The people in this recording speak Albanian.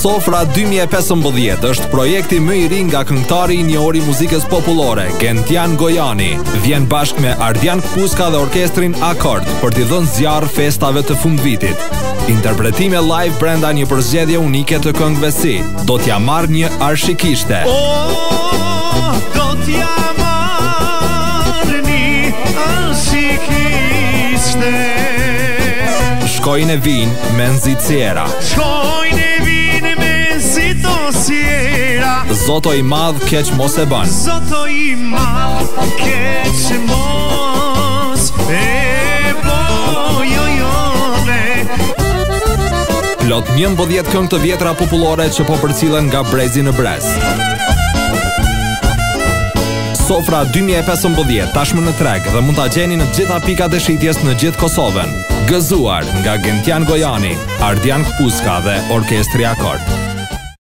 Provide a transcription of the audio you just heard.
Sofra 2015 është projekti më i ri nga këngëtari i njohur i muzikës popullore, Gentian Gojani. Vjen bashkë me Ardian Kpuska dhe orkestrin Akord për t'i dhënë zjarr festave të fundvitit. Interpretime live brenda një përzgjedhje unike të këngëve si Do t'ja marr një arshikishte. Do t'ja marr një arshikishte. Shkojnë e vinë me nxitësiera. Shkojnë e vinë me nxitësiera. Zoto i madh keq mos e bën. Zoto i madh keq mos e bojojone. Plot 11 këngë të vjetra popullore që po përcillen nga brezi në brez. Sofra 2015 tashmë në treg dhe mund ta gjeni në të gjitha pikat e shitjes në gjithë Kosovën. Gëzuar nga Gentian Gojani, Ardian Kpuska dhe Orkestri Akord.